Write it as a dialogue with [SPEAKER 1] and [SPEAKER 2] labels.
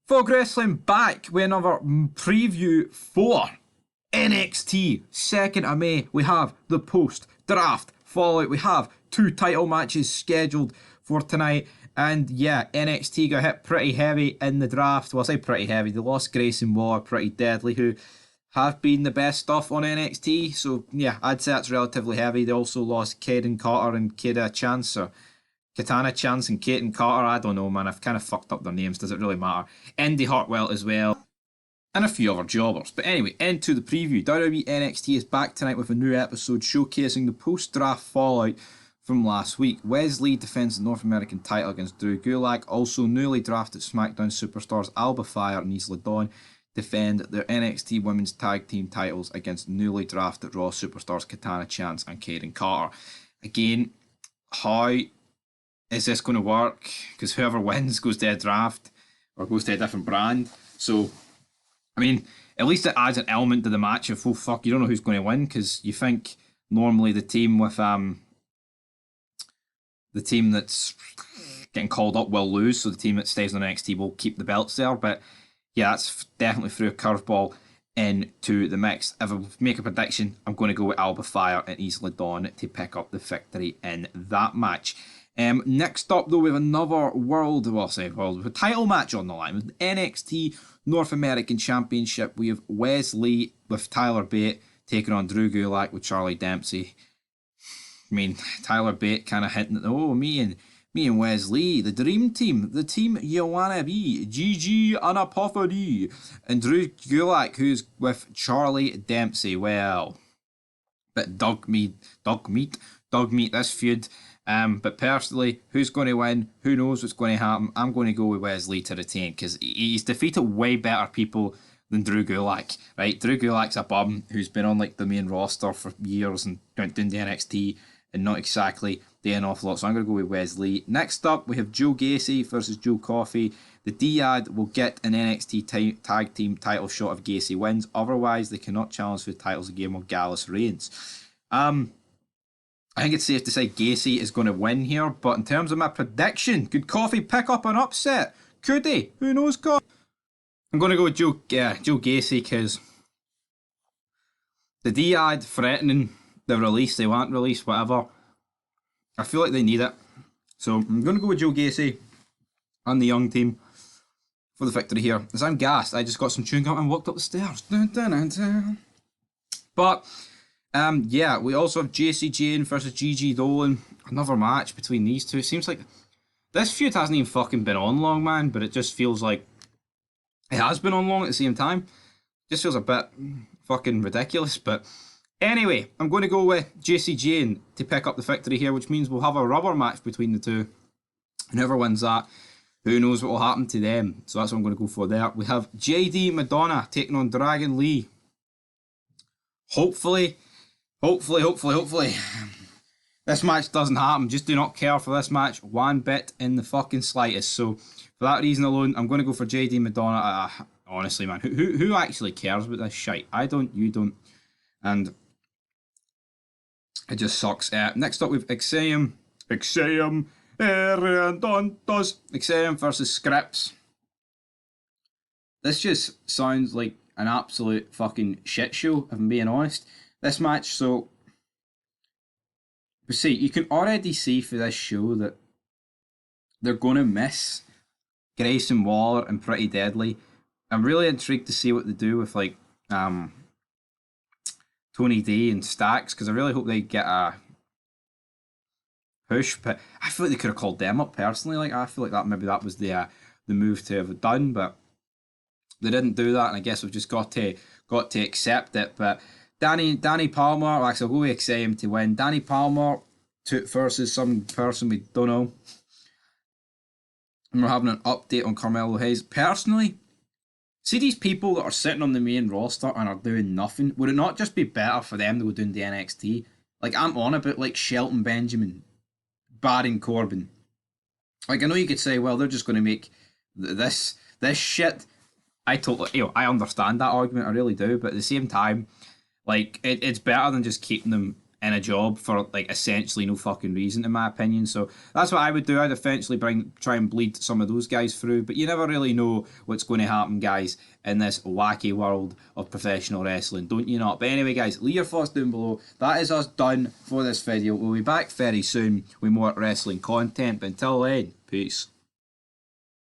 [SPEAKER 1] Folk Wrestling back with another preview for NXT. 2nd of May, we have the post-draft fallout. We have 2 title matches scheduled for tonight. And yeah, NXT got hit pretty heavy in the draft. Well, I say pretty heavy. They lost Grayson Waller, Pretty Deadly, who have been the best stuff on NXT. So yeah, I'd say that's relatively heavy. They also lost Kaden Carter and Kida Chance, or Katana Chance and Kaden Carter. I don't know, man. I've kind of fucked up their names. Does it really matter? Indy Hartwell as well. And a few other jobbers. But anyway, into the preview. WWE NXT is back tonight with a new episode showcasing the post-draft fallout from last week. Wesley defends the North American title against Drew Gulak. Also, newly drafted SmackDown superstars Alba Fire and Isla Dawn defend their NXT Women's Tag Team titles against newly drafted Raw superstars Katana Chance and Kaden Carter. Again, how is this going to work? Because whoever wins goes to a draft or goes to a different brand. So, I mean, at least it adds an element to the match of, oh fuck, you don't know who's going to win, because you think normally the team with the team that's getting called up will lose, so the team that stays on NXT will keep the belts there. But yeah, that's definitely threw a curveball into the mix. If I make a prediction, I'm going to go with Alba Fire and Isla Dawn to pick up the victory in that match. Next up, though, we have another world title match on the line with NXT North American Championship. We have Wesley with Tyler Bate taking on Drew Gulak with Charlie Dempsey. I mean, Tyler Bate kind of hinting at, me and Wesley, the dream team, the team you wanna be, GG Anapopody, and Drew Gulak, who's with Charlie Dempsey. Well, bit dog meat this feud. But personally, who's going to win? Who knows what's going to happen? I'm going to go with Wesley to retain, because he's defeated way better people than Drew Gulak, right? Drew Gulak's a bum who's been on like the main roster for years and went down to NXT and not exactly doing an awful lot. So I'm going to go with Wesley. Next up, we have Joe Gacy versus Joe Coffey. The Dyad will get an NXT tag team title shot if Gacy wins. Otherwise, they cannot challenge for the titles again while Gallus reigns. I think it's safe to say Gacy is going to win here, but in terms of my prediction, could Coffey pick up an upset? Could he? Who knows, I'm going to go with Joe Gacy, because the Dyad threatening the release, they want release, whatever. I feel like they need it. So I'm going to go with Joe Gacy and the young team for the victory here. As I'm gassed, I just got some chewing gum and walked up the stairs. Dun, dun, dun, dun. But yeah, we also have JC Jane versus Gigi Dolan. Another match between these two. It seems like this feud hasn't even fucking been on long, man, but it just feels like it has been on long at the same time. Just feels a bit fucking ridiculous. But anyway, I'm going to go with JC Jane to pick up the victory here, which means we'll have a rubber match between the two. And whoever wins that, who knows what will happen to them. So that's what I'm going to go for there. We have JD Madonna taking on Dragon Lee. Hopefully, this match doesn't happen. Just do not care for this match one bit in the fucking slightest. So for that reason alone, I'm going to go for JD Madonna. Honestly, man, who actually cares about this shite? I don't, you don't, and it just sucks. Next up, we've Exeum versus Scripps. This just sounds like an absolute fucking shit show, if I'm being honest. This match, so but see, you can already see for this show that they're going to miss Grayson Waller and Pretty Deadly. I'm really intrigued to see what they do with like Tony D and Stacks, because I really hope they get a push. But I feel like they could have called them up personally. Like, I feel like that was the move to have done, but they didn't do that, and I guess we've just got to accept it. But Danny Palmer, well, actually I'll go with XM to win. Danny Palmer versus some person we don't know. And we're having an update on Carmelo Hayes. Personally, see these people that are sitting on the main roster and are doing nothing. Would it not just be better for them to go down to NXT? Like, I'm on about like Shelton Benjamin, Baron Corbin. Like, I know you could say, well, they're just going to make this shit. I I understand that argument, I really do, but at the same time, like, it's better than just keeping them in a job for like essentially no fucking reason, in my opinion. So that's what I would do. I'd eventually try and bleed some of those guys through, but you never really know what's going to happen, guys, in this wacky world of professional wrestling, don't you not? But anyway, guys, leave your thoughts down below. That is us done for this video. We'll be back very soon with more wrestling content, but until then, peace.